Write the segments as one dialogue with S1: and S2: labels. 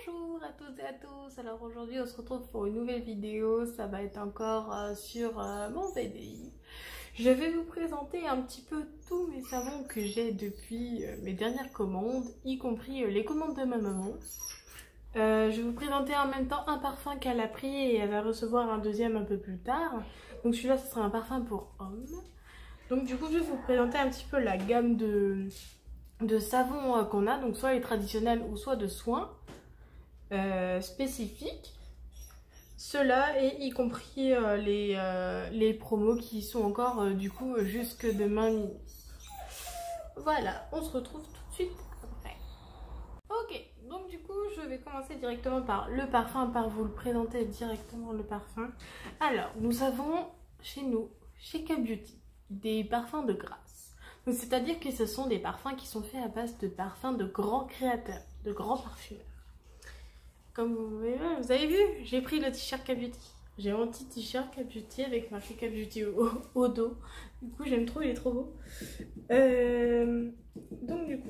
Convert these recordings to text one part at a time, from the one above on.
S1: Bonjour à toutes et à tous. Alors aujourd'hui on se retrouve pour une nouvelle vidéo. Ça va être encore sur mon VDI. Je vais vous présenter un petit peu tous mes savons que j'ai depuis mes dernières commandes, y compris les commandes de ma maman. Je vais vous présenter en même temps un parfum qu'elle a pris et elle va recevoir un deuxième un peu plus tard. Donc celui-là ce sera un parfum pour homme. Donc du coup je vais vous présenter un petit peu la gamme de savons qu'on a, donc soit les traditionnels ou soit de soins spécifiques. Ceux-là et y compris les promos qui sont encore du coup jusque demain minuit. Voilà, on se retrouve tout de suite après. Ok, donc du coup je vais commencer directement par le parfum, par vous le présenter directement le parfum. Alors nous avons chez nous, chez K-Beauty, des parfums de grâce. C'est-à-dire que ce sont des parfums qui sont faits à base de parfums de grands créateurs, de grands parfumeurs. Comme vous avez vu, j'ai pris le t-shirt K-Beauty. J'ai un petit t-shirt K-Beauty avec marqué K-Beauty au dos. Du coup, j'aime trop, il est trop beau. Donc du coup,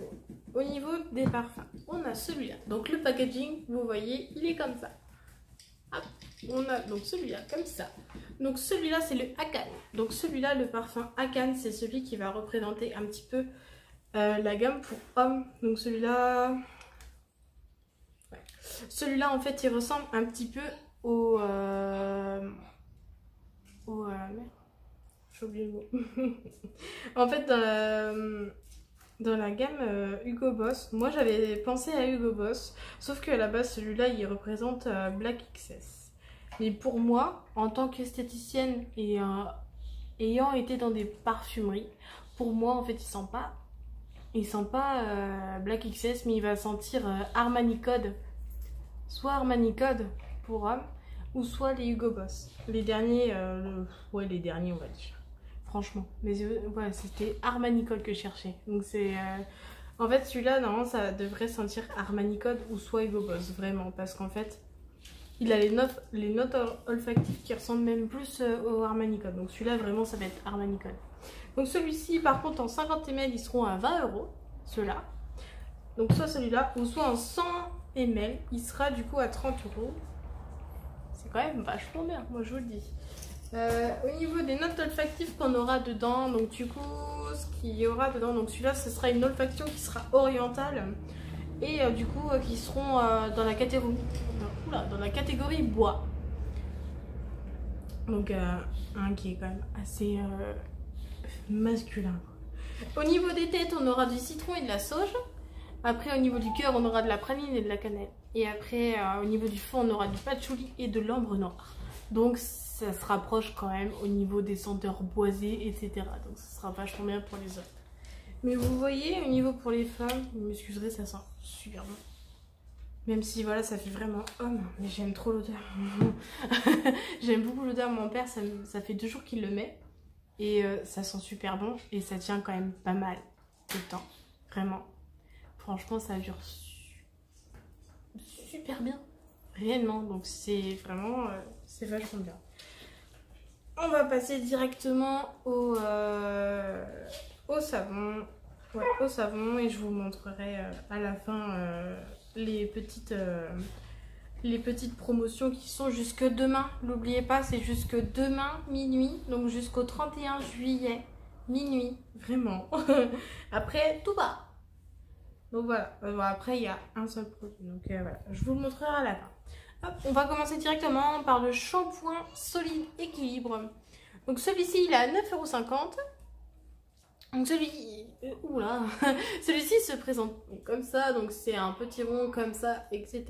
S1: au niveau des parfums, on a celui-là. Donc le packaging, vous voyez, il est comme ça. Hop, on a donc celui-là comme ça. Donc celui-là c'est le Akan. Donc celui-là, le parfum Akan, c'est celui qui va représenter un petit peu la gamme pour hommes. Donc celui-là, ouais. Celui-là en fait il ressemble un petit peu au merde, j'ai oublié le mot. En fait dans la gamme Hugo Boss, moi j'avais pensé à Hugo Boss, sauf qu'à la base celui-là il représente Black XS. Mais pour moi, en tant qu'esthéticienne et ayant été dans des parfumeries, pour moi en fait il sent pas Black XS, mais il va sentir Armani Code. Soit Armani Code pour homme, ou soit les Hugo Boss. Les derniers, ouais les derniers on va dire. Franchement, mais ouais, c'était Armani Code que je cherchais. Donc c'est en fait celui-là normalement ça devrait sentir Armani Code ou soit Hugo Boss, vraiment, parce qu'en fait il a les notes olfactives qui ressemblent même plus au Armani Code. Donc celui-là vraiment ça va être Armani Code. Donc celui-ci par contre en 50 ml ils seront à 20 €, ceux-là. Donc soit celui-là ou soit en 100 ml il sera du coup à 30 €. C'est quand même vachement bien, moi je vous le dis. Au niveau des notes olfactives qu'on aura dedans, donc du coup ce qu'il y aura dedans, donc celui-là ce sera une olfaction qui sera orientale et du coup qui seront dans la catégorie bois. Donc un qui est quand même assez masculin. Au niveau des têtes on aura du citron et de la sauge. Après au niveau du cœur on aura de la praline et de la cannelle. Et après au niveau du fond on aura du patchouli et de l'ambre noir. Donc ça se rapproche quand même au niveau des senteurs boisées, etc. Donc ça sera vachement bien pour les hommes. Mais vous voyez, au niveau pour les femmes, vous m'excuserez, ça sent super bon. Même si voilà, ça fait vraiment homme, mais j'aime trop l'odeur. J'aime beaucoup l'odeur. Mon père, ça fait 2 jours qu'il le met. Et ça sent super bon. Et ça tient quand même pas mal tout le temps. Vraiment. Franchement, ça dure super bien. Réellement. Donc c'est vraiment, c'est vachement bien. On va passer directement au savon. Ouais, au savon, et je vous montrerai à la fin les petites promotions qui sont jusque demain. N'oubliez pas, c'est jusque demain minuit, donc jusqu'au 31 juillet minuit, vraiment. Après tout bas. Donc voilà, après il y a un seul produit, donc voilà, je vous le montrerai à la fin. Hop, on va commencer directement par le shampoing solide équilibre. Donc celui-ci il est à 9,50 €. Donc celui-ci se présente comme ça, donc c'est un petit rond comme ça, etc.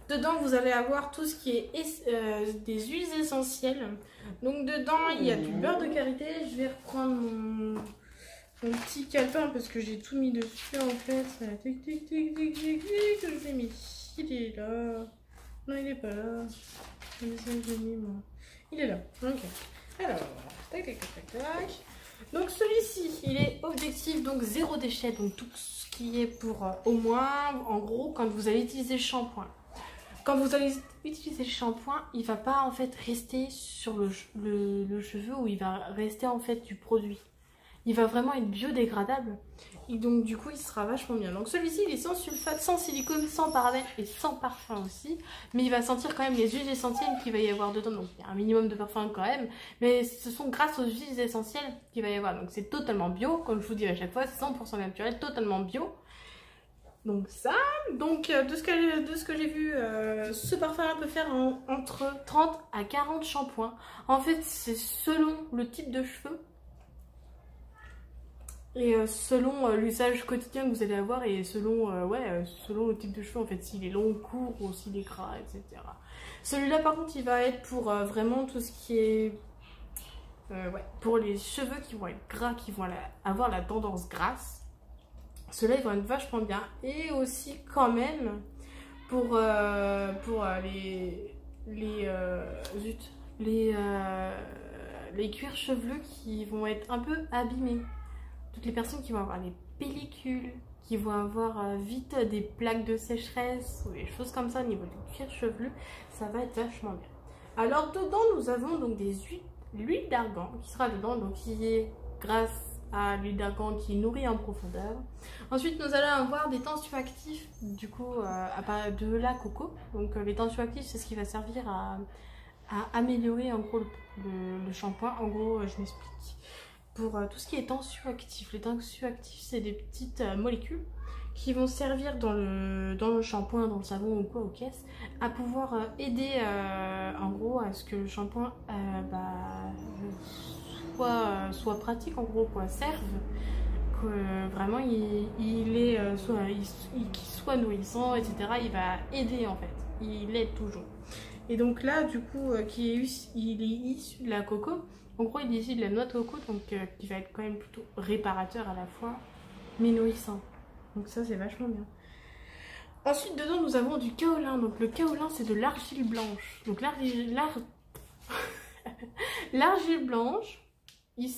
S1: Dedans vous allez avoir tout ce qui est des huiles essentielles. Donc dedans il y a du beurre de karité. Je vais reprendre mon petit calepin parce que j'ai tout mis dessus en fait. Tic tic tic tic tic tic, je l'ai mis. Il est là. Non, il est pas là. Il est là. Ok. Alors, tac tac tac tac tac. Donc celui-ci, il est objectif, donc 0 déchet, donc tout ce qui est pour au moins, en gros, quand vous allez utiliser le shampoing. Quand vous allez utiliser le shampoing, il va pas en fait rester sur le cheveu, ou il va rester en fait du produit. Il va vraiment être biodégradable Et donc du coup il sera vachement bien. Donc celui-ci il est sans sulfate, sans silicone, sans parabènes et sans parfum aussi. Mais il va sentir quand même les huiles essentielles qu'il va y avoir dedans. Donc il y a un minimum de parfum quand même. Mais ce sont grâce aux huiles essentielles qu'il va y avoir. Donc c'est totalement bio, comme je vous dis à chaque fois, c'est 100% naturel, totalement bio. Donc ça, donc de ce que j'ai vu, ce parfum-là peut faire entre 30 à 40 shampoings. En fait c'est selon le type de cheveux. Et selon l'usage quotidien que vous allez avoir et selon, selon le type de cheveux en fait, s'il est long, court ou s'il est gras, etc. Celui-là par contre il va être pour vraiment tout ce qui est... pour les cheveux qui vont être gras, qui vont avoir la tendance grasse. Ceux-là ils vont être vachement bien. Et aussi quand même pour les cuirs chevelus qui vont être un peu abîmés. Toutes les personnes qui vont avoir des pellicules, qui vont avoir vite des plaques de sécheresse ou des choses comme ça au niveau du cuir chevelu, ça va être vachement bien. Alors dedans nous avons donc l'huile d'argan qui sera dedans, donc qui est grâce à l'huile d'argan qui nourrit en profondeur. Ensuite nous allons avoir des tensioactifs du coup de la coco. Donc les tensioactifs c'est ce qui va servir à améliorer en gros le shampoing. En gros je m'explique. Pour tout ce qui est tensioactif. Les tensioactifs, c'est des petites molécules qui vont servir dans le shampoing, dans le savon ou quoi aux caisses, à pouvoir aider en gros à ce que le shampoing soit pratique, en gros, quoi, serve, que vraiment qu'il soit nourrissant, etc. Il va aider en fait, il aide toujours. Et donc là, du coup, il est issu de la coco. En gros, il est issu de la noix de coco, donc qui va être quand même plutôt réparateur à la fois, mais nourrissant. Donc ça, c'est vachement bien. Ensuite, dedans, nous avons du kaolin. Donc le kaolin, c'est de l'argile blanche. Donc l'argile blanche, il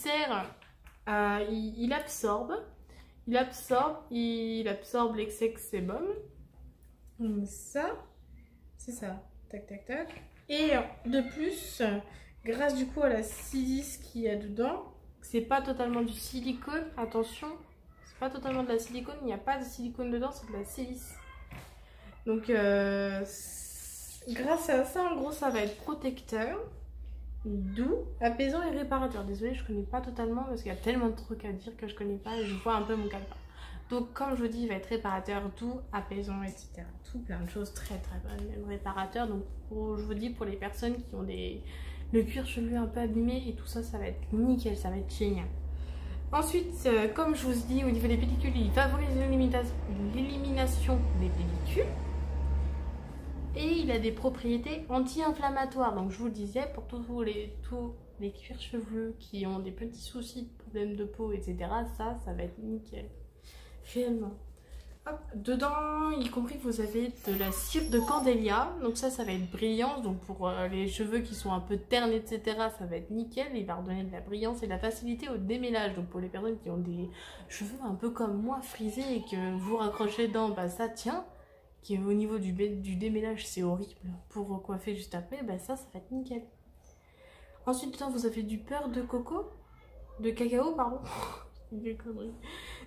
S1: absorbe l'excès sébum. Donc ça, c'est ça. Tac, tac, tac. Et de plus... grâce du coup à la silice qu'il y a dedans, c'est pas totalement du silicone, attention, c'est pas totalement de la silicone, il n'y a pas de silicone dedans, c'est de la silice. Donc grâce à ça, en gros, ça va être protecteur, doux, apaisant et réparateur. Désolée, je connais pas totalement parce qu'il y a tellement de trucs à dire que je connais pas et je vois un peu mon calepin. Donc comme je vous dis, il va être réparateur, doux, apaisant, etc. Tout plein de choses très très bonnes, même réparateur. Donc je vous dis, pour les personnes qui ont le cuir chevelu un peu abîmé et tout ça, ça va être nickel, ça va être génial. Ensuite, comme je vous dis, au niveau des pellicules, il favorise l'élimination des pellicules. Et il a des propriétés anti-inflammatoires. Donc je vous le disais, pour tous les cuirs chevelus qui ont des petits soucis de problèmes de peau, etc. Ça va être nickel. Réellement. Hop, dedans, y compris, vous avez de la cire de Candélia. Donc ça va être brillance. Donc pour les cheveux qui sont un peu ternes, etc., ça va être nickel. Il va redonner de la brillance et de la facilité au démêlage. Donc pour les personnes qui ont des cheveux un peu comme moi, frisés, et que vous raccrochez dedans, bah ça tient. Qui au niveau du démêlage, c'est horrible. Pour coiffer juste après, bah ça va être nickel. Ensuite, dedans, vous avez du beurre de coco. De cacao, pardon. Des conneries.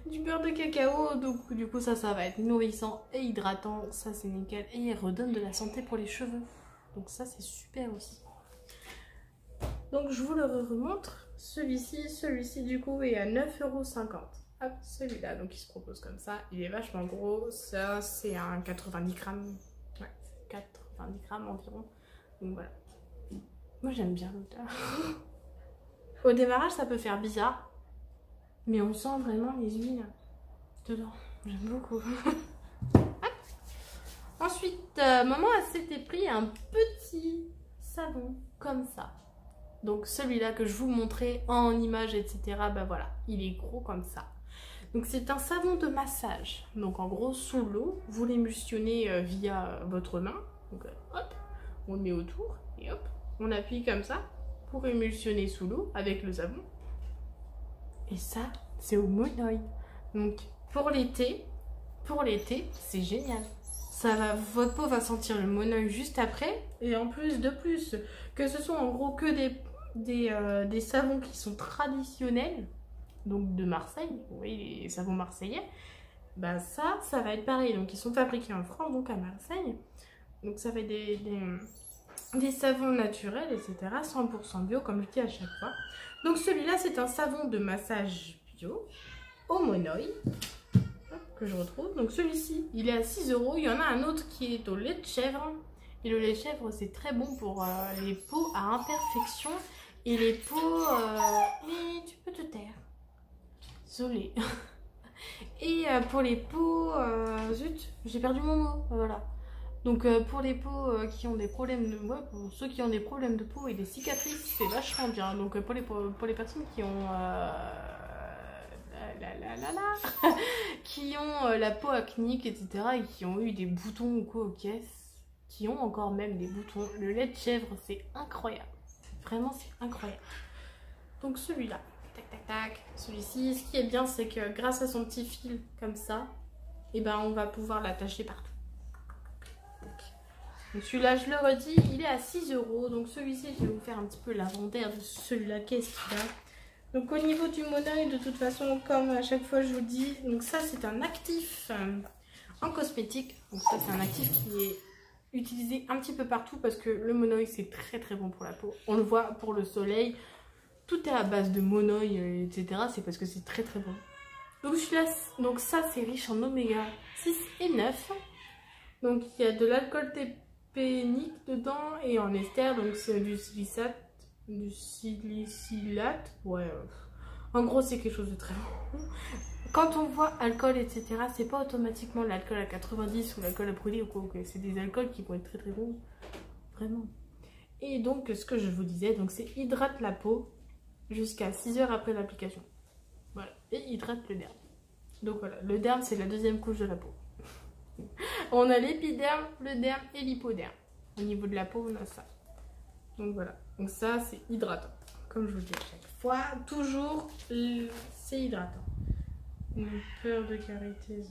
S1: Du beurre de cacao, donc du coup ça va être nourrissant et hydratant, ça c'est nickel, et il redonne de la santé pour les cheveux, donc ça c'est super aussi. Donc je vous le remontre, celui-ci du coup est à 9,50 €. Hop, celui-là, donc il se propose comme ça, il est vachement gros, ça c'est un 90 grammes, ouais, 90 grammes environ, donc voilà. Moi j'aime bien l'odeur. Au démarrage ça peut faire bizarre, mais on sent vraiment les huiles dedans. J'aime beaucoup. Ensuite, maman a s'était pris un petit savon comme ça. Donc celui-là que je vous montrais en image, etc. Bah voilà, il est gros comme ça. Donc c'est un savon de massage. Donc en gros, sous l'eau, vous l'émulsionnez via votre main. Donc hop, on le met autour et hop, on appuie comme ça pour émulsionner sous l'eau avec le savon. Et ça, c'est au monoï. Donc pour l'été, c'est génial. Votre peau va sentir le monoï juste après. Et en plus, que ce soit en gros que des savons qui sont traditionnels, donc de Marseille, vous voyez les savons marseillais, bah ça va être pareil. Donc ils sont fabriqués en France, donc à Marseille. Donc ça va être des savons naturels, etc. 100% bio, comme je dis à chaque fois. Donc celui-là, c'est un savon de massage bio au monoï que je retrouve. Donc celui-ci, il est à 6 €. Il y en a un autre qui est au lait de chèvre. Et le lait de chèvre, c'est très bon pour les peaux à imperfection. Et les peaux... Mais tu peux te taire. Désolée. Et pour les peaux... Zut, j'ai perdu mon mot. Voilà. Donc pour les peaux qui ont des problèmes de... Ouais, pour ceux qui ont des problèmes de peau et des cicatrices, c'est vachement bien. Donc pour les personnes qui ont... qui ont la peau acnéique, etc. et qui ont eu des boutons ou quoi aux caisses, qui ont encore même des boutons, le lait de chèvre, c'est incroyable. Vraiment, c'est incroyable. Donc celui-là, tac tac tac, celui-ci, ce qui est bien, c'est que grâce à son petit fil comme ça, et ben on va pouvoir l'attacher partout. Donc celui-là, je le redis, il est à 6 €. Donc celui-ci, je vais vous faire un petit peu l'inventaire de celui-là, qu'est-ce qu'il a. Donc au niveau du monoï, de toute façon, comme à chaque fois je vous dis, donc ça c'est un actif en cosmétique. Donc ça c'est un actif qui est utilisé un petit peu partout parce que le monoï c'est très très bon pour la peau. On le voit pour le soleil, tout est à base de monoï, etc. C'est parce que c'est très très bon. Donc celui-là, donc ça c'est riche en oméga 6 et 9. Donc il y a de l'alcool tépénique dedans et en ester, donc c'est du silicate. Du silicylate, ouais, en gros c'est quelque chose de très bon. Quand on voit alcool, etc., c'est pas automatiquement l'alcool à 90 ou l'alcool à brûler ou quoi, c'est des alcools qui vont être très très bons, vraiment. Et donc ce que je vous disais, donc c'est hydrate la peau jusqu'à 6 heures après l'application, voilà, et hydrate le derme. Donc voilà, le derme c'est la deuxième couche de la peau. On a l'épiderme, le derme et l'hypoderme. Au niveau de la peau on a ça. Donc voilà, donc ça c'est hydratant, comme je vous le dis à chaque fois, toujours c'est hydratant. Une peur de carité,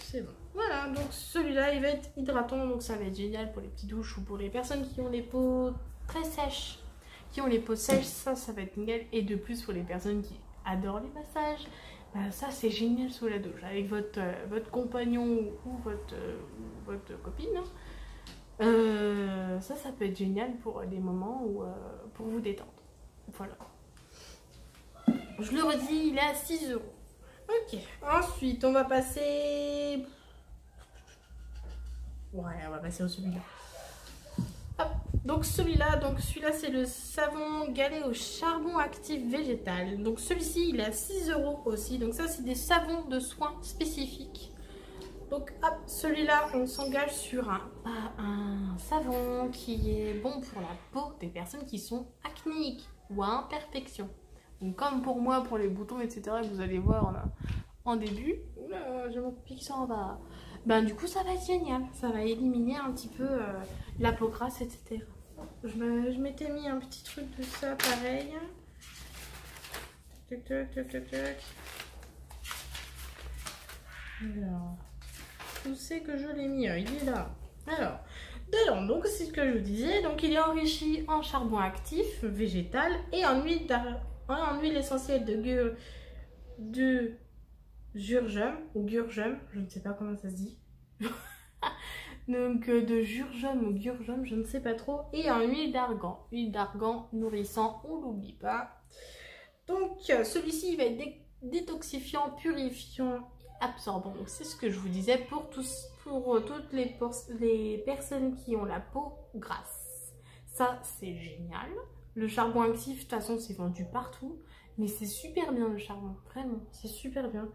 S1: c'est bon. Voilà, donc celui-là il va être hydratant, donc ça va être génial pour les petites douches ou pour les personnes qui ont les peaux très sèches. Qui ont les peaux sèches, ça va être génial. Et de plus pour les personnes qui adorent les massages, bah, ça c'est génial sous la douche, avec votre compagnon ou votre copine. Ça peut être génial pour des moments où, pour vous détendre. Voilà. Je le redis, il est à 6 €. Ok. Ensuite, on va passer... Ouais, on va passer au celui-là. Hop. Donc celui-là, c'est le savon galet au charbon actif végétal. Donc celui-ci, il est à 6 € aussi. Donc ça, c'est des savons de soins spécifiques. Donc hop, celui-là, on s'engage sur un savon qui est bon pour la peau des personnes qui sont acnéiques ou à imperfection. Donc comme pour moi, pour les boutons, etc., que vous allez voir en début. Oula, j'ai mon pic qui s'en va. Ben du coup, ça va être génial. Ça va éliminer un petit peu la peau grasse, etc. Je m'étais mis un petit truc de ça, pareil. Tac, tac, tac, tac, tac. Alors... Où c'est que je l'ai mis? Il est là. Alors, dedans, donc c'est ce que je vous disais. Donc, il est enrichi en charbon actif végétal et en huile essentielle de jurjum ou gurjum, je ne sais pas comment ça se dit. Donc, de jurjum ou gurjum, je ne sais pas trop. Et en huile d'argan. Huile d'argan nourrissant, on l'oublie pas. Donc, celui-ci, il va être détoxifiant, purifiant, absorbant. Donc c'est ce que je vous disais pour toutes les personnes qui ont la peau grasse. Ça c'est génial. Le charbon actif, de toute façon c'est vendu partout, mais c'est super bien le charbon, vraiment, c'est super bien.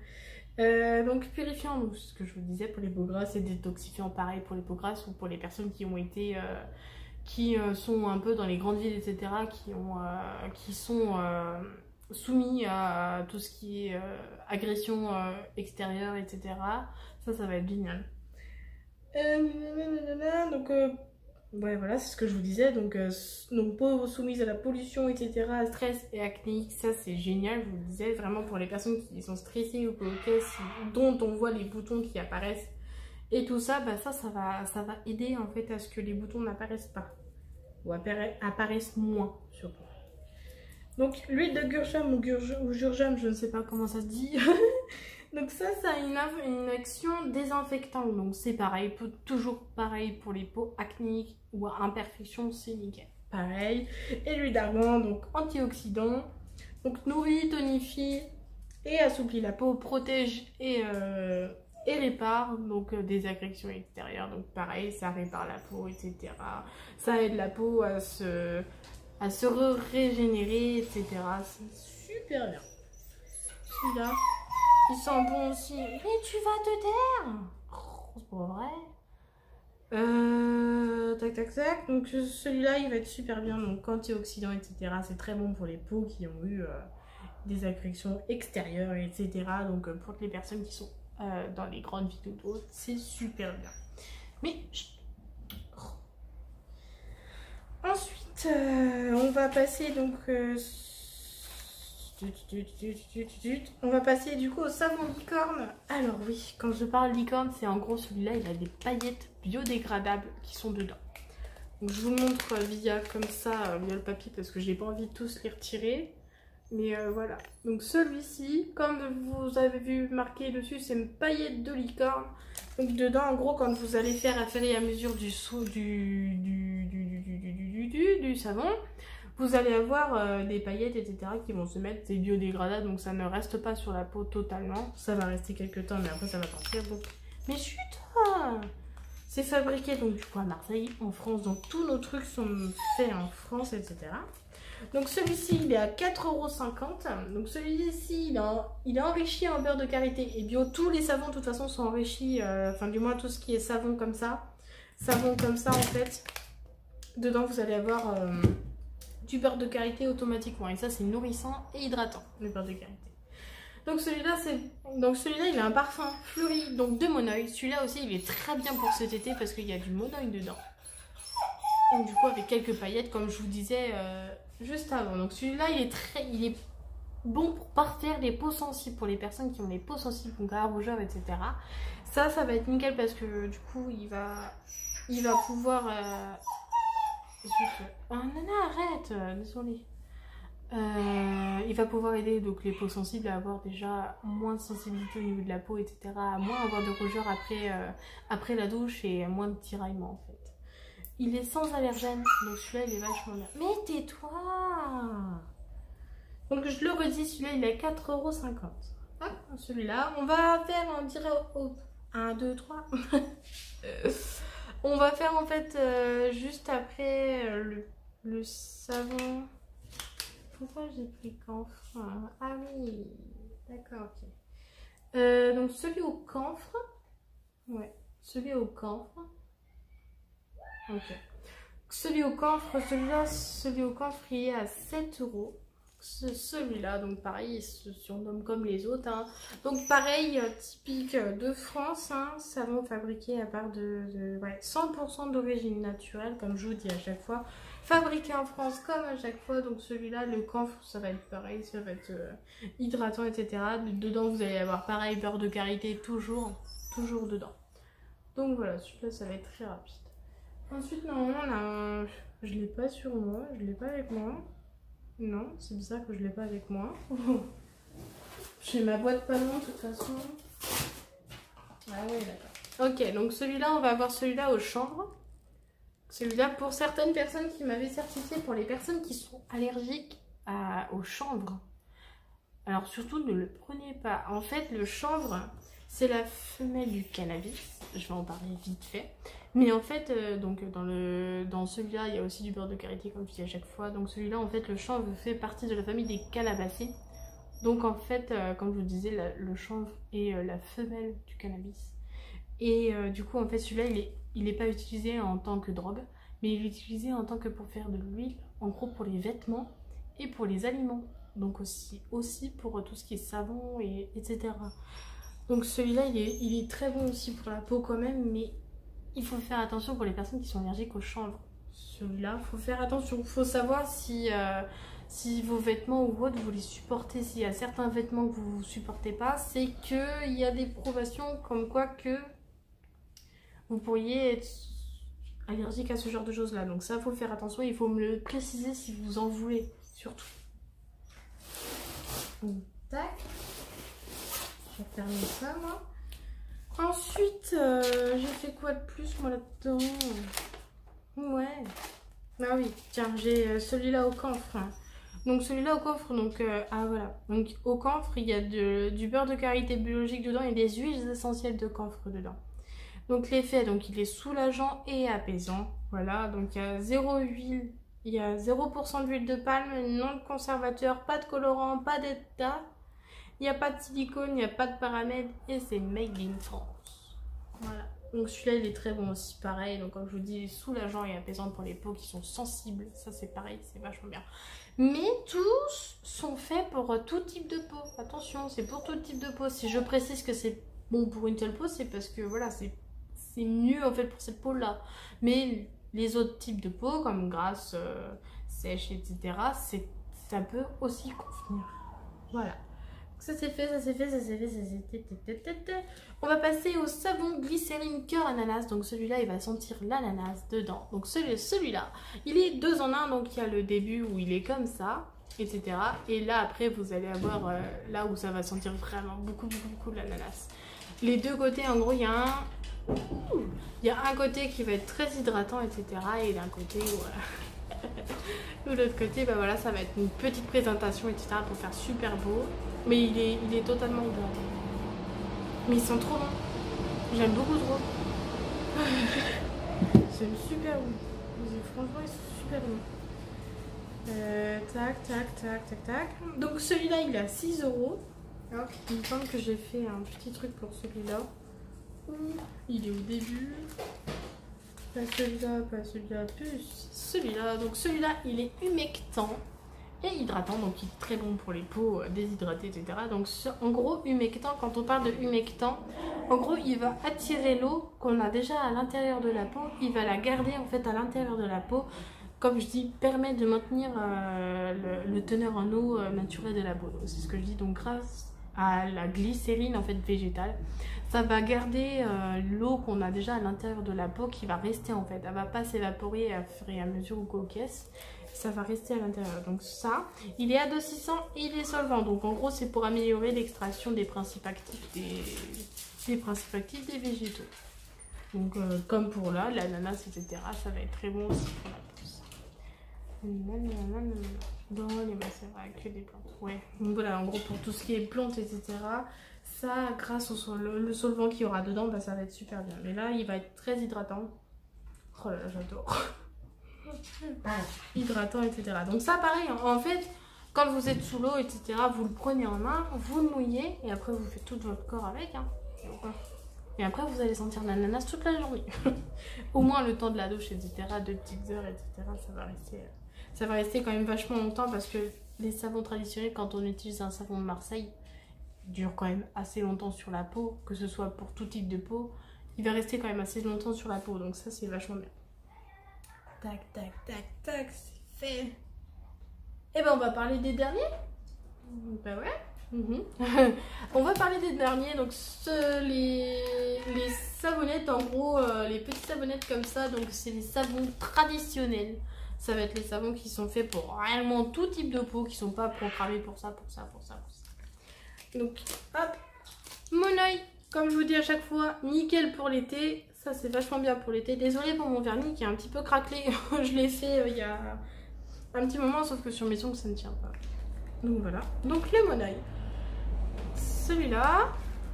S1: Donc purifiant, donc ce que je vous disais pour les peaux grasses, et détoxifiant pareil pour les peaux grasses ou pour les personnes qui ont été qui sont un peu dans les grandes villes, etc., qui sont soumis à tout ce qui est agression extérieure, etc. Ça va être génial. Donc, ouais, voilà, c'est ce que je vous disais. Donc peau soumise à la pollution, etc., stress et acnéique, ça c'est génial. Je vous le disais, vraiment pour les personnes qui sont stressées ou dont on voit les boutons qui apparaissent et tout ça, bah ça va aider en fait à ce que les boutons n'apparaissent pas ou apparaissent moins surtout. Donc l'huile de Gurjam ou Jurjam, je ne sais pas comment ça se dit. Donc ça a une action désinfectante. Donc c'est pareil, toujours pareil pour les peaux acnéiques ou à imperfection, c'est nickel. Pareil. Et l'huile d'argan, donc antioxydant. Donc nourrit, tonifie et assouplit la peau, protège et répare donc des agressions extérieures. Donc pareil, ça répare la peau, etc. Ça aide la peau à se régénérer, etc. C'est super bien. Celui-là, il sent bon aussi. Mais tu vas te taire. Oh, c'est pas vrai. Tac tac tac. Donc celui-là, il va être super bien. Donc antioxydant, etc. C'est très bon pour les peaux qui ont eu des agressions extérieures, etc. Donc pour les personnes qui sont dans les grandes villes ou d'autres, c'est super bien. Mais ensuite, on va passer donc on va passer du coup au savon licorne. Alors oui, quand je parle licorne, c'est en gros celui-là, il a des paillettes biodégradables qui sont dedans. Donc je vous le montre via comme ça, via le papier, parce que j'ai pas envie de tous les retirer. Mais voilà. Donc celui-ci, comme vous avez vu marqué dessus, c'est une paillette de licorne. Donc dedans, en gros, quand vous allez faire à fur et à mesure du savon, vous allez avoir des paillettes, etc. qui vont se mettre, c'est biodégradable, donc ça ne reste pas sur la peau totalement. Ça va rester quelques temps, mais après ça va partir. Donc... Mais chut! C'est fabriqué donc du coup à Marseille, en France, donc tous nos trucs sont faits en France, etc. Donc celui-ci, il est à 4,50 €. Donc celui-ci, il est enrichi en beurre de karité et bio. Tous les savons, de toute façon, sont enrichis, enfin du moins tout ce qui est savon comme ça en fait. Dedans, vous allez avoir du beurre de karité automatiquement. Et ça, c'est nourrissant et hydratant, le beurre de karité. Donc celui-là, il a un parfum fleuri, donc de Monoi. Celui-là aussi, il est très bien pour cet été parce qu'il y a du Monoi dedans. Donc du coup, avec quelques paillettes, comme je vous disais juste avant. Donc celui-là, il est bon pour parfaire les peaux sensibles, pour les personnes qui ont les peaux sensibles, donc à la rougeur, etc. Ça va être nickel parce que du coup, il va pouvoir... Oh non, non, arrête, désolé. Il va pouvoir aider donc les peaux sensibles à avoir déjà moins de sensibilité au niveau de la peau, etc. À moins avoir de rougeur après la douche et moins de tiraillement en fait. Il est sans allergène, donc celui-là il est vachement bien. Mais tais-toi! Donc je le redis, celui-là il est à 4,50 €. Ah, celui-là, on va faire, on dirait 1, 2, 3. On va faire en fait juste après le savon. Pourquoi j'ai pris camphre? Ah oui, d'accord, ok. Donc celui au camphre. Ouais, celui au camphre. Ok. Celui au camphre, celui au camphre, il est à 7 €. Celui-là, donc pareil, il se surnomme comme les autres. Hein. Donc pareil, typique de France, hein, savon fabriqué à part de 100% d'origine naturelle, comme je vous dis à chaque fois. Fabriqué en France comme à chaque fois, donc celui-là, le camphre, ça va être pareil, ça va être hydratant, etc. Dedans, vous allez avoir pareil, beurre de karité, toujours dedans. Donc voilà, celui-là, ça va être très rapide. Ensuite, normalement, là, je l'ai pas sur moi, je l'ai pas avec moi. Non, c'est bizarre que je l'ai pas avec moi. J'ai ma boîte pas loin de toute façon. Ah oui, d'accord. Ok, donc celui-là, on va avoir celui-là au chanvre. Celui-là pour certaines personnes qui m'avaient certifié, pour les personnes qui sont allergiques au chanvre. Alors surtout, ne le prenez pas. En fait, le chanvre, c'est la femelle du cannabis. Je vais en parler vite fait. Mais en fait, donc dans celui-là, il y a aussi du beurre de karité, comme je dis à chaque fois. Donc celui-là, en fait, le chanvre fait partie de la famille des cannabacées. Donc en fait, comme je vous disais, le chanvre est la femelle du cannabis. Et du coup, en fait, celui-là, il n'est pas utilisé en tant que drogue, mais il est utilisé en tant que pour faire de l'huile, en gros pour les vêtements et pour les aliments. Donc aussi pour tout ce qui est savon, etc. Donc celui-là, il est très bon aussi pour la peau quand même, mais il faut faire attention pour les personnes qui sont allergiques au chanvre. Celui-là, il faut faire attention. Il faut savoir si vos vêtements ou autres, vous les supportez. S'il y a certains vêtements que vous ne supportez pas, c'est qu'il y a des probations comme quoi que vous pourriez être allergique à ce genre de choses-là. Donc ça, il faut faire attention. Il faut me le préciser si vous en voulez, surtout. Donc, tac. Je vais fermer ça, moi. Ensuite, j'ai fait quoi de plus, moi, là-dedans? Ouais. Ah oui, tiens, j'ai celui-là au camphre. Donc celui-là au coffre, donc ah voilà. Donc au camphre, il y a du beurre de karité biologique dedans et des huiles essentielles de camphre dedans. Donc l'effet, donc il est soulageant et apaisant. Voilà, donc il y a 0 d'huile de palme, non de conservateur, pas de colorant, pas d'état. Il n'y a pas de silicone, il n'y a pas de paramètres et c'est made in France. Voilà. Donc celui-là il est très bon aussi, pareil. Donc comme je vous dis, il est soulageant et apaisant pour les peaux qui sont sensibles. Ça c'est pareil, c'est vachement bien. Mais tous sont faits pour tout type de peau. Attention, c'est pour tout type de peau. Si je précise que c'est bon pour une telle peau, c'est parce que voilà, c'est mieux en fait pour cette peau-là. Mais les autres types de peau, comme grasse, sèche, etc., ça peut aussi convenir. Voilà. Ça c'est fait, ça c'est fait, ça c'est fait, ça c'est fait. On va passer au savon glycérine cœur ananas. Donc celui-là, il va sentir l'ananas dedans. Donc celui-là, il est 2 en 1. Donc il y a le début où il est comme ça, etc. Et là après, vous allez avoir là où ça va sentir vraiment beaucoup l'ananas. Les deux côtés, en gros, il y a un côté qui va être très hydratant, etc. Et d'un côté, voilà. De l'autre côté, bah voilà, ça va être une petite présentation, etc. pour faire super beau. Mais il est totalement blanc. Mais ils sont trop bons. J'aime beaucoup trop. C'est super bon. Franchement, ils sont super bons. Tac. Donc celui-là, il est à 6 €. Alors, il me semble que j'ai fait un petit truc pour celui-là. Il est au début. Pas celui-là, plus celui-là. Donc celui-là, il est humectant et hydratant, donc il est très bon pour les peaux déshydratées, etc. Donc en gros, humectant, quand on parle de humectant, en gros, il va attirer l'eau qu'on a déjà à l'intérieur de la peau, il va la garder en fait à l'intérieur de la peau. Comme je dis, permet de maintenir le teneur en eau naturelle de la peau. C'est ce que je dis, donc grâce à la glycérine en fait végétale, ça va garder l'eau qu'on a déjà à l'intérieur de la peau qui va rester en fait. Elle va pas s'évaporer à fur et à mesure qu'au caisse. Ça va rester à l'intérieur. Donc ça, il est adoucissant et il est solvant. Donc en gros, c'est pour améliorer l'extraction des principes actifs des végétaux. Donc comme pour là, l'ananas, etc. Ça va être très bon aussi pour la peau. Non, c'est vrai, que des plantes. Ouais. Donc voilà, en gros, pour tout ce qui est plantes, etc. Ça, grâce au le solvant qu'il y aura dedans, bah, ça va être super bien. Mais là, il va être très hydratant. Oh là là, j'adore. Hydratant, etc. Donc ça, pareil, en fait, quand vous êtes sous l'eau, etc., vous le prenez en main, vous le mouillez, et après, vous faites tout votre corps avec. Hein. Et après, vous allez sentir l'ananas toute la journée. Au moins le temps de la douche, etc., 2 petites heures, etc., ça va rester quand même vachement longtemps parce que les savons traditionnels, quand on utilise un savon de Marseille, dure quand même assez longtemps sur la peau, que ce soit pour tout type de peau, il va rester quand même assez longtemps sur la peau, donc ça c'est vachement bien. Tac, c'est fait. Et ben on va parler des derniers. Bah ouais. On va parler des derniers, donc les savonnettes, en gros, les petites savonnettes comme ça, donc c'est les savons traditionnels. Ça va être les savons qui sont faits pour réellement tout type de peau, qui sont pas programmés pour ça. Donc, hop, mon oeil, comme je vous dis à chaque fois, nickel pour l'été. Ça, c'est vachement bien pour l'été. Désolée pour mon vernis qui est un petit peu craquelé. Je l'ai fait il y a un petit moment, sauf que sur mes ongles, ça ne tient pas. Donc voilà. Donc les mon oeil. Celui-là.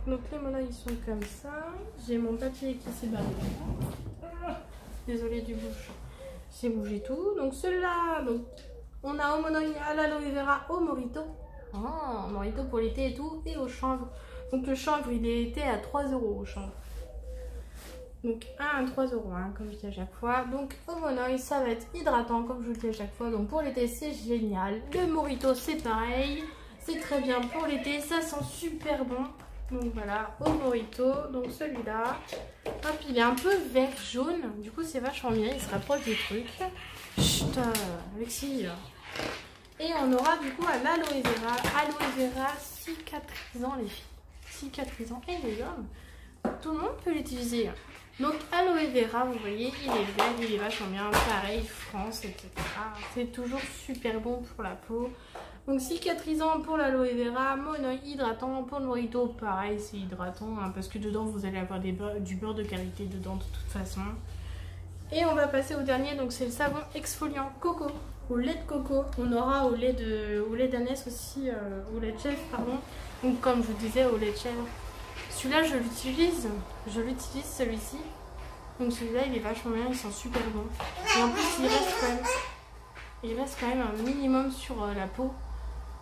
S1: Donc les mon oeil, ils sont comme ça. J'ai mon papier qui s'est barré. Désolée du bouche. J'ai bougé tout. Donc celui-là, donc on a au monoï à l'aloe vera, au morito. Oh, morito pour l'été et tout. Et au chanvre. Donc le chanvre, il était à 3 € au chanvre. Donc 1 à 3 €, hein, comme je dis à chaque fois. Donc au monoï, ça va être hydratant, comme je vous le dis à chaque fois. Donc pour l'été, c'est génial. Le morito, c'est pareil. C'est très bien pour l'été. Ça sent super bon. Donc voilà, au morito. Donc celui-là. Hop, il est un peu vert jaune. Du coup, c'est vachement bien. Il se rapproche du truc. Chut, Alexis. Et on aura du coup à l'aloe vera. Aloe vera cicatrisant, les filles. Cicatrisant. Et les hommes. Tout le monde peut l'utiliser. Donc aloe vera, vous voyez, il est vert, il est vachement bien. Pareil, France, etc. C'est toujours super bon pour la peau. Donc cicatrisant pour l'aloe vera, mono hydratant pour le mojito, pareil c'est hydratant hein, parce que dedans vous allez avoir du beurre de qualité dedans de toute façon. Et on va passer au dernier, donc c'est le savon exfoliant coco, au lait de coco. On aura au lait d'ânesse aussi, au lait de chèvre pardon. Donc comme je vous disais au lait de chèvre. Celui-là je l'utilise celui-ci. Donc celui-là il est vachement bien, il sent super bon. Et en plus il reste quand même un minimum sur la peau.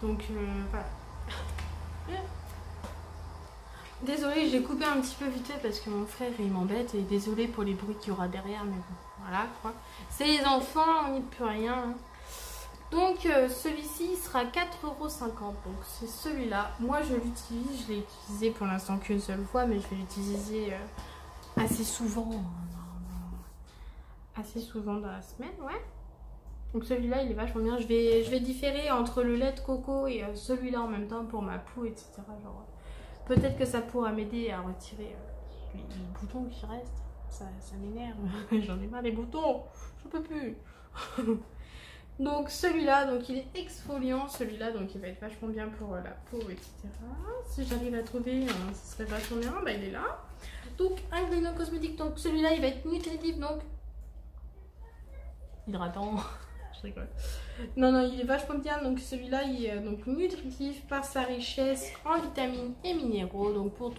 S1: Donc voilà. Désolée, j'ai coupé un petit peu vite fait parce que mon frère il m'embête et désolée pour les bruits qu'il y aura derrière, mais bon, voilà quoi. C'est les enfants, on n'y peut rien. Hein. Donc celui-ci il sera 4,50 €. Donc c'est celui-là. Moi je l'utilise, je l'ai utilisé pour l'instant qu'une seule fois, mais je vais l'utiliser assez souvent. Assez souvent dans la semaine, ouais. Donc celui-là il est vachement bien. Je vais différer entre le lait de coco et celui-là en même temps pour ma peau, etc. Genre, peut-être que ça pourra m'aider à retirer les boutons qui restent. Ça m'énerve. J'en ai marre des boutons. Je peux plus. Donc celui-là, donc il est exfoliant. Celui-là, donc il va être vachement bien pour la peau, etc. Si j'arrive à trouver, ce serait vachement bien. Bah il est là. Donc ingrédient cosmétique. Donc celui-là, il va être nutritif. Donc hydratant. Je rigole. Non, il est vachement bien. Donc celui-là, il est donc nutritif par sa richesse en vitamines et minéraux. Donc pour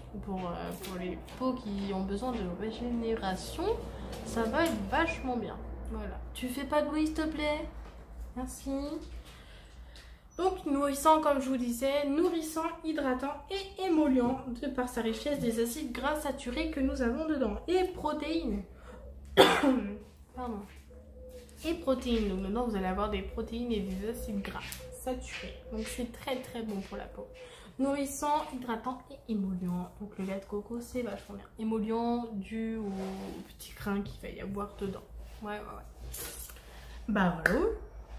S1: les peaux qui ont besoin de régénération, ça va être vachement bien. Voilà. Tu fais pas de bruit, s'il te plaît? Merci. Donc nourrissant, comme je vous disais, nourrissant, hydratant et émollient de par sa richesse des acides gras saturés que nous avons dedans. Et protéines. Pardon. Et protéines. Donc maintenant vous allez avoir des protéines et des acides gras saturés. Donc c'est très très bon pour la peau. Nourrissant, hydratant et émollient. Donc le lait de coco c'est vachement bien. Émollient dû au petit grain qu'il va y avoir dedans. Ouais. Bah voilà,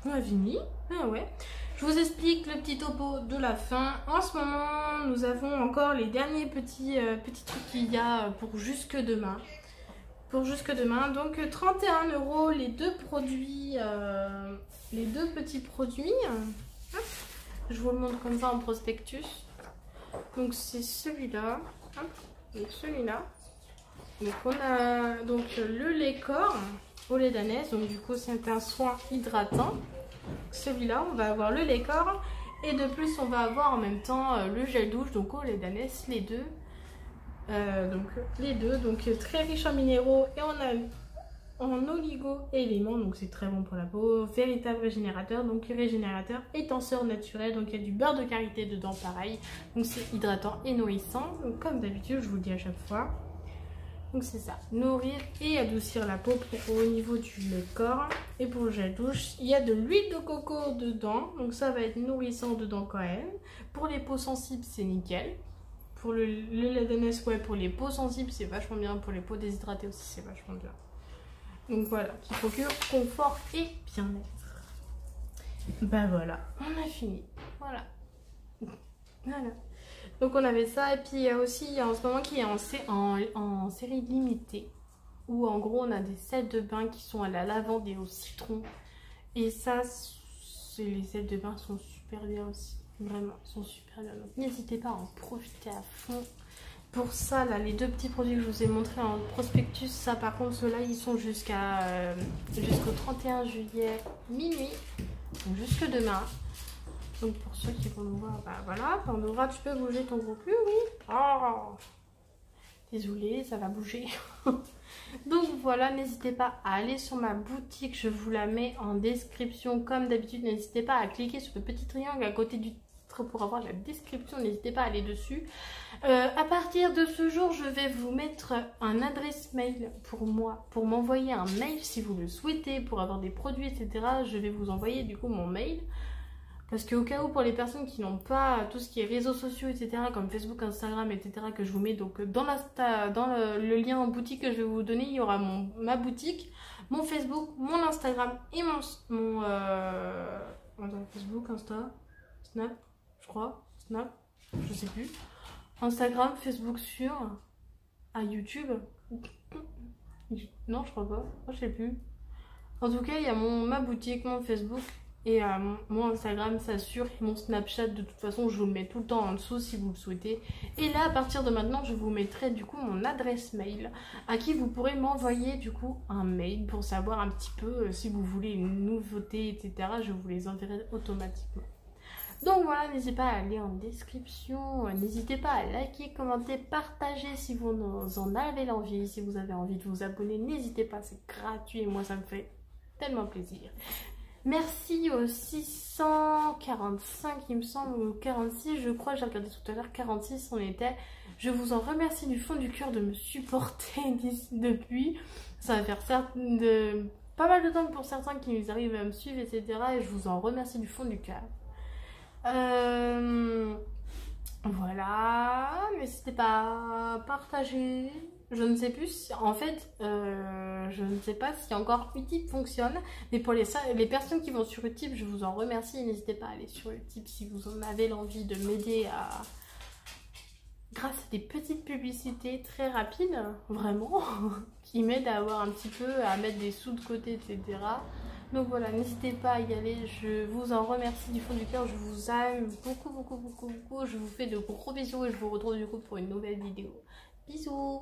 S1: on a fini. Ah ouais. Je vous explique le petit topo de la fin. En ce moment nous avons encore les derniers petits trucs qu'il y a pour jusque demain. Donc 31 € les deux produits, les deux petits produits. Hop. Je vous le montre comme ça en prospectus. Donc c'est celui-là, et celui-là. Donc on a donc le lait corps au lait d'ânesse. Donc du coup c'est un soin hydratant. Celui-là on va avoir le lait corps et de plus on va avoir en même temps le gel douche donc au lait d'ânesse, les deux. Donc très riche en minéraux et en oligo-éléments, donc c'est très bon pour la peau, véritable régénérateur, donc régénérateur et tenseur naturel, donc il y a du beurre de karité dedans pareil, donc c'est hydratant et nourrissant, donc comme d'habitude je vous le dis à chaque fois, donc c'est ça, nourrir et adoucir la peau au niveau du lait corps. Et pour le gel douche, il y a de l'huile de coco dedans, donc ça va être nourrissant dedans quand même, pour les peaux sensibles c'est nickel. Pour le lait d'ânesse, ouais, pour les peaux sensibles, c'est vachement bien. Pour les peaux déshydratées aussi, c'est vachement bien. Donc voilà, qui procure confort et bien-être. Bah voilà, on a fini. Voilà. Donc on avait ça. Et puis il y a aussi en ce moment qui est en série limitée. Où en gros on a des sels de bain qui sont à la lavande et au citron. Et ça, les sels de bain sont super bien aussi. Vraiment, ils sont super bien. Donc n'hésitez pas à en profiter à fond. Pour ça, là, les deux petits produits que je vous ai montrés en prospectus, ça par contre, ceux-là, ils sont jusqu'au 31 juillet minuit. Donc jusque demain. Donc pour ceux qui vont nous voir, bah voilà. Pandora, tu peux bouger ton gros cul, oui. Oh, désolée, ça va bouger. Donc voilà, n'hésitez pas à aller sur ma boutique, je vous la mets en description comme d'habitude. N'hésitez pas à cliquer sur le petit triangle à côté du titre pour avoir la description, n'hésitez pas à aller dessus. À partir de ce jour, je vais vous mettre un adresse mail pour moi, pour m'envoyer un mail si vous le souhaitez, pour avoir des produits, etc. Je vais vous envoyer du coup mon mail. Parce qu'au cas où, pour les personnes qui n'ont pas tout ce qui est réseaux sociaux, etc., comme Facebook, Instagram, etc., que je vous mets donc dans le lien en boutique que je vais vous donner, il y aura ma boutique, mon Facebook, mon Instagram et mon Facebook, Insta, Snap, je crois, Snap, je sais plus. Instagram, Facebook à YouTube. Non, je crois pas, je sais plus. En tout cas, il y a ma boutique, mon Facebook Et mon Instagram s'assure et mon Snapchat, de toute façon, je vous le mets tout le temps en dessous si vous le souhaitez. Et là, à partir de maintenant, je vous mettrai du coup mon adresse mail à qui vous pourrez m'envoyer du coup un mail pour savoir un petit peu si vous voulez une nouveauté, etc. Je vous les enverrai automatiquement. Donc voilà, n'hésitez pas à aller en description, n'hésitez pas à liker, commenter, partager si vous en avez l'envie, si vous avez envie de vous abonner, n'hésitez pas, c'est gratuit et moi ça me fait tellement plaisir. Merci aux 645, il me semble, ou 46, je crois, j'ai regardé tout à l'heure, 46 on était. Je vous en remercie du fond du cœur de me supporter depuis. Ça va faire pas mal de temps pour certains qui arrivent à me suivre, etc. Et je vous en remercie du fond du cœur. Voilà, n'hésitez pas à partager. Je ne sais plus, en fait, je ne sais pas si encore Utip fonctionne, mais pour les personnes qui vont sur Utip, je vous en remercie. N'hésitez pas à aller sur Utip si vous en avez l'envie de m'aider grâce à des petites publicités très rapides, vraiment, qui m'aident à avoir un petit peu, à mettre des sous de côté, etc. Donc voilà, n'hésitez pas à y aller, je vous en remercie du fond du cœur, je vous aime beaucoup, beaucoup, beaucoup, beaucoup. Je vous fais de gros bisous et je vous retrouve du coup pour une nouvelle vidéo. Bisous!